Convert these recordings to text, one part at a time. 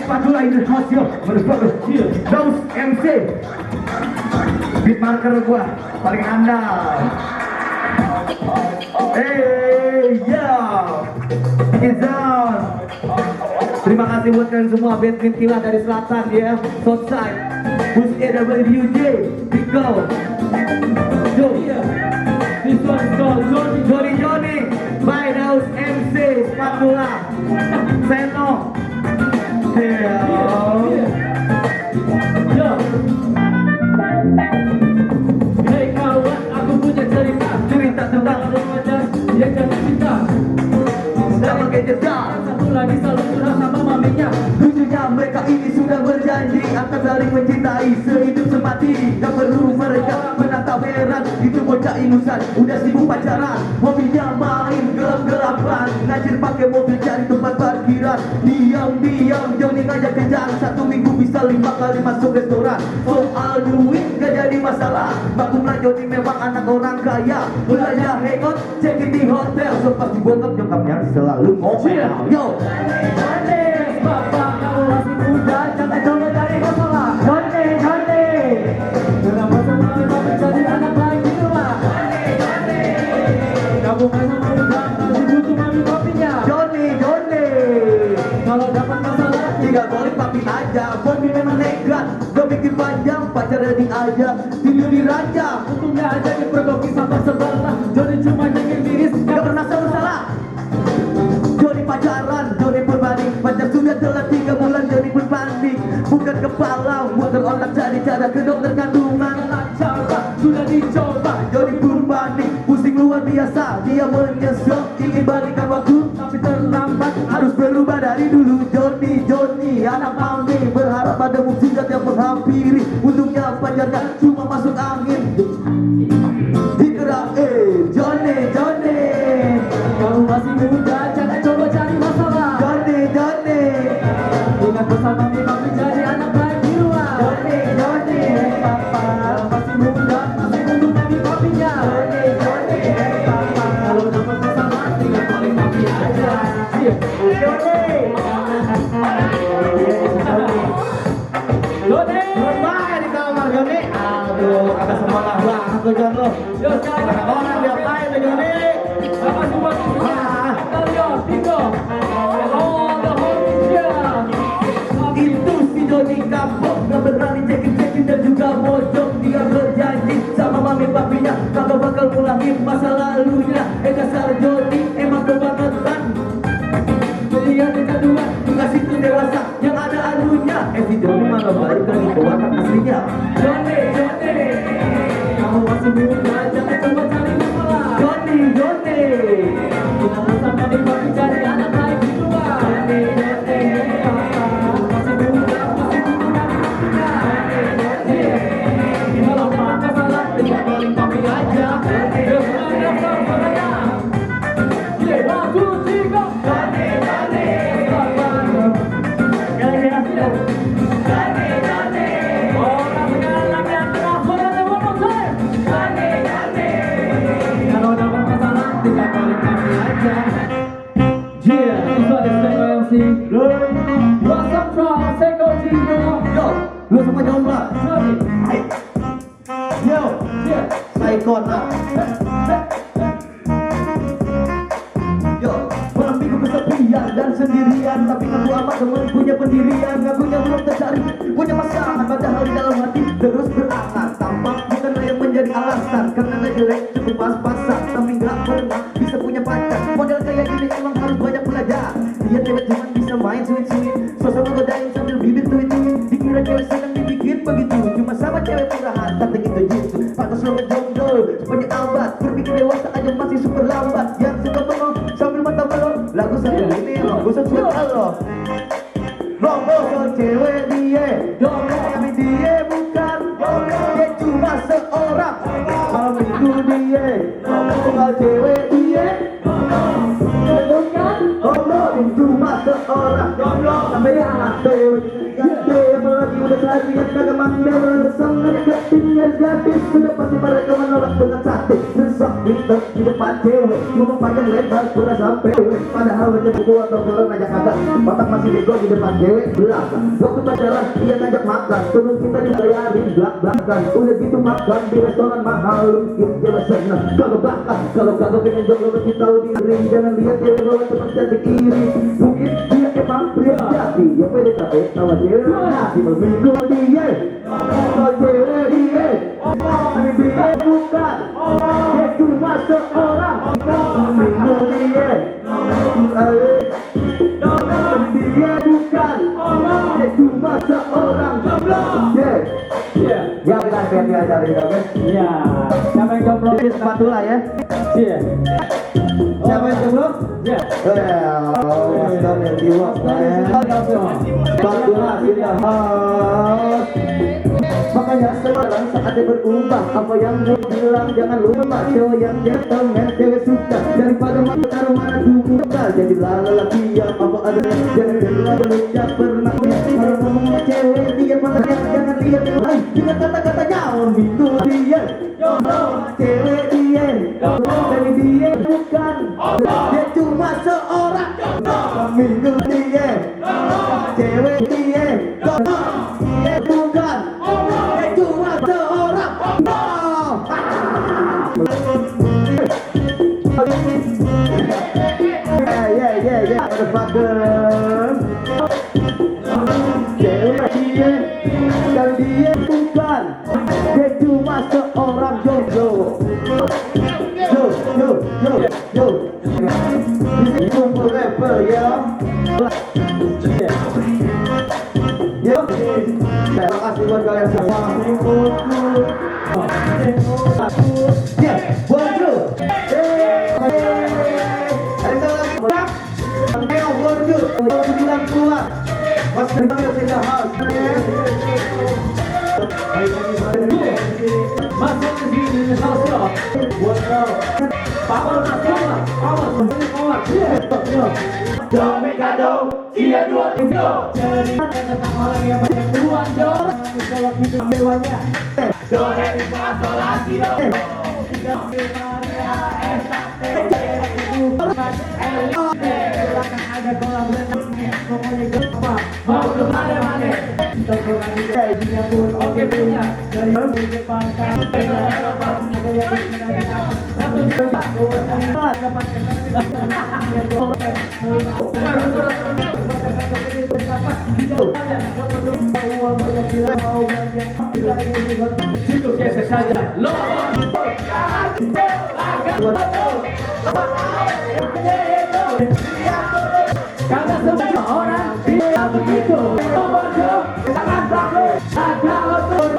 Spatula in the house, yo. Motherfucker, Daus MC. Beat marker gua paling andal. Hey, yo. Izan. Terima kasih buat kalian semua. Band Kintila dari selatan ya. Southside. Bus EWJ. Pico. Yo. This one is called Johnny. By Daus MC. Spatula. Seno. Yo. Hey kawan, aku punya cerita tentang remaja yang jatuh cinta. Sudah pakai jeda, satu lagi selalu curhat sama maminya. Lucunya mereka ini sudah berjanji akan saling mencintai sehidup semati. Tak perlu mereka menatap heran, itu bocah ingusan udah sibuk pacaran. Mobilnya main gelap-gelapan, ngajir pakai mobil cari tempat parkiran. Diam-diam Johnny ngajak kejar, 1 minggu bisa 5 kali masuk restoran. Soal duit gak jadi masalah, Bakumlah Johnny memang anak orang kaya. Belanja hangout, check in di hotel, so pas dibongkar nyokapnya selalu ngomel. Yo, bapak kamu masih muda, jangan coba cari masalah. Johnny, kenapa semua menjadi anak lagi lah? Kamu masih muda, masih butuh mami papinya. Johnny, kalau dapat masalah tinggal balik papi aja. Bobby memang nekat, gak bikin panjang, pacar jadi aja, tidur di raja. Untungnya aja dipergoki sama sebelah. Johnny cuma nyengir miris, gak pernah salah. Johnny pacaran, Johnny berbanding, pacar sudah telat 3 bulan, Johnny berbanding. Bukan kepala, muter otak cari cara ke dokter kandungan. Cara sudah dicoba, Johnny berbanding, pusing luar biasa. Dia menyesal, ingin balikan waktu, tapi terlambat, harus berubah dari dulu. Johnny, anak mami, berharap ada mukjizat yang menghampiri. Untungnya pacarnya cuma masuk angin. Dikerain, Johnny, kamu masih muda, jangan coba cari masalah. Johnny, ingat pesan mami jadi anak lagi luar. Johnny, papa masih muda, masih butuh mami papinya. Johnny, papa kalau dapat masalah tinggal paling papi aja. Johnny, berbahaya di kamar Johnny. Aduh, kagak semangat banget tuh John lo. Yo, sekarang orang diapain tuh Johnny? Sama semua itu si Johnny kapok, gak berani cekin dan juga mojok. Dia berjanji sama mami papinya kagak bakal ngulangin masa lalunya. Kasar Johnny emang kebangetan. Pilihan yang kedua juga situ dewasa yang ada anunya. Si Johnny malah balik lagi ke watak aslinya. Johnny, kamu masih muda, jangan coba cari masalah. Johnny, kita bersama di papi cari anak baik di luar. Johnny, papa masih muda, masih butuh mami papinya. Johnny, kalau masalah tinggal paling papi aja. Lu semua jauh lah. Yo, saya kota. Yo, malam minggu kesepian dan sendirian, tapi ngaku amat temen punya pendirian. Ngakunya belum tercari, punya pasangan, padahal di dalam hati terus berangan. Tampak bukan yang menjadi alasan, karena gak jelek cukup pas-pasan, tapi gak pernah bisa punya pacar. Model kayak gini emang harus banyak belajar. Dia cewek cuma bisa main sweet-sweet, sosok ngegodain sambil bibir tweet-tweet. Dikira cewek senang dibikin begitu, cuma sama cewek murahan, kata gitu jitu. Pantas lo ngejomblo, sepanjang abad, berpikir dewasa aja masih super lambat. Yang suka bengong sambil mata belok, lagu saya ini lo, gue sesuai lo. Ngomong cewek dia, tapi dia bukan, dia cuma seorang. Malam itu dia, ngomong cewek dia, bukan, cuma seorang. Sampai anak cewek gede, apalagi udah kelahiran kagak mandel. Sangat tinggal gadis, sudah pasti mereka menolak dengan sate. pinter di depan cewek, ngomong panjang lebar pura sampai padahal banyak buku atau film ngajak agak otak masih bego di depan cewek belakang. Waktu pacaran dia ngajak makan, terus kita dibayarin belak-belakan. Udah gitu makan di restoran mahal, lu mikir dia seneng. Kalau bahkan kalau kagak pengen jomblo kasih tahu diri, jangan lihat cewek bawa teman cantik kiri. Mungkin dia emang pria jati, ya PDKT sama cewek nanti meminggu dia. Kalau cewek dia, dia bukan, dia cuma seorang meminggu dia. Dia bukan, dia cuma seorang. Ya kita biar diajarin, oke? Iya. Siapa yang jomblo? Ini spatula ya. Iya. Siapa yang jomblo? Iya. Wasdam yang diwak spatula kita harus. Makanya sekarang saatnya berubah. Apa yang gue bilang jangan lupa. Cewek yang gentleman, cewek suka daripada mata taruh mana dulu. Jadi lelaki yang apa adanya. Jangan pernah berucap pernah. Kalau ngomong sama cewek dia matanya jangan lihat yang lain. Dengan kata-katanya on minggu dia. Cewek dia, dari dia bukan. Dia cuma seorang. Minggu dia, cewek dia, dia bukan. Dia cuma seorang. Yeah, motherfucker. Cewek dia, kalau dia bukan, dia cuma seorang jomblo. Yo. Ini kumpul rapper ya. Yo. Terima kasih buat kalian semua. Ya, bonjour. Bonjour. Kalau bilang keluar, mas terima tidak harus. Masuk ke sini sosial. Power nasional. Power. Domikado, dia 2 Jadi tentang orang yang banyak duluan dong. Kalau gitu mewahnya. Do re mi fa sol la si do. Belakang ada kolam renang. Pokoknya gempa. Mau kemana-mana. Dia pun oke punya. Dari depan ada yang situ geser saja. Karena semua orang bisa begitu. Jangan takut. Ada otot.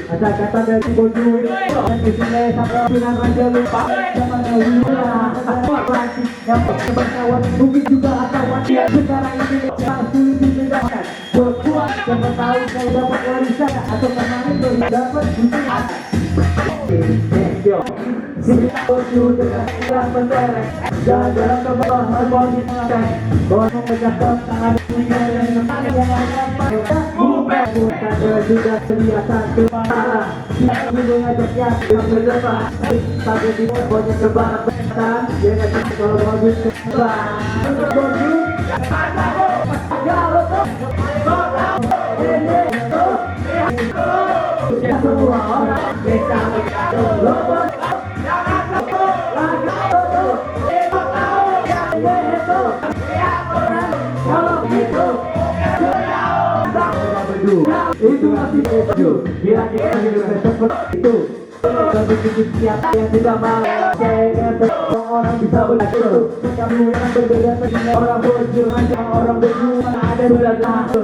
Ada kata dari bodoh dan disini sampai dengan raja lupa zaman dahulu yang berkawan mungkin juga akan sekarang ini yang sulit dibedakan berbuat dan tahu kalau dapat warisan atau kemarin dapat dukungan. Kita bodoh dengan yang menderek jalan kebawah berbagi mengakai bahwa mengejakkan tangan dunia yang kemarin yang ada bukan sudah kelihatan kepala kita dulu ngajaknya yang berdepan pada di pokoknya ke barat belakang dia ngajak kalau bagus ke belakang baju semua orang bisa lompat itu masih itu bila kita hidup seperti itu tapi siapa yang tidak mau orang bisa belajar kamu yang berbeda dengan orang berjuang orang berjuang ada sudah tahu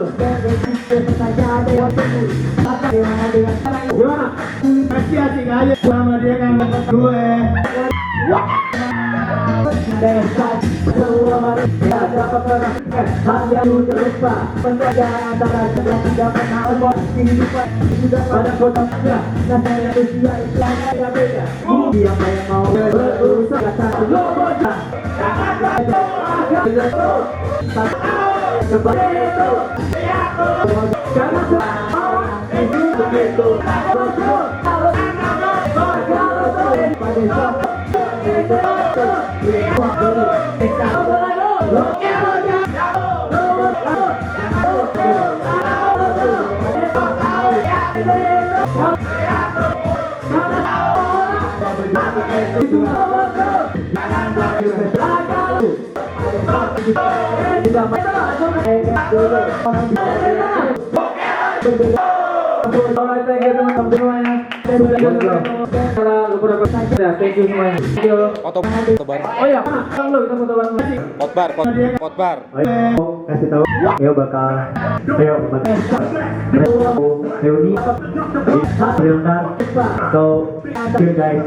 saja ada yang tunggu apa yang dengan gimana pasti asik aja sama dia kan gue desa semua manusia dapat merasakan hal yang lupa penjagaan antara yang tidak pernah buat kehidupan sudah pada kotaknya dan manusia itu hanya beda siapa yang mau berusaha kata lo bodoh jangan seperti itu. Jangan salah itu begitu. Alright, thank you teman-teman semuanya. Thank you semuanya. Foto bar. Oh ya, lu kita foto bareng. Potbar. Kasih tahu, ayo bakal reuni Leonard. So, see you guys.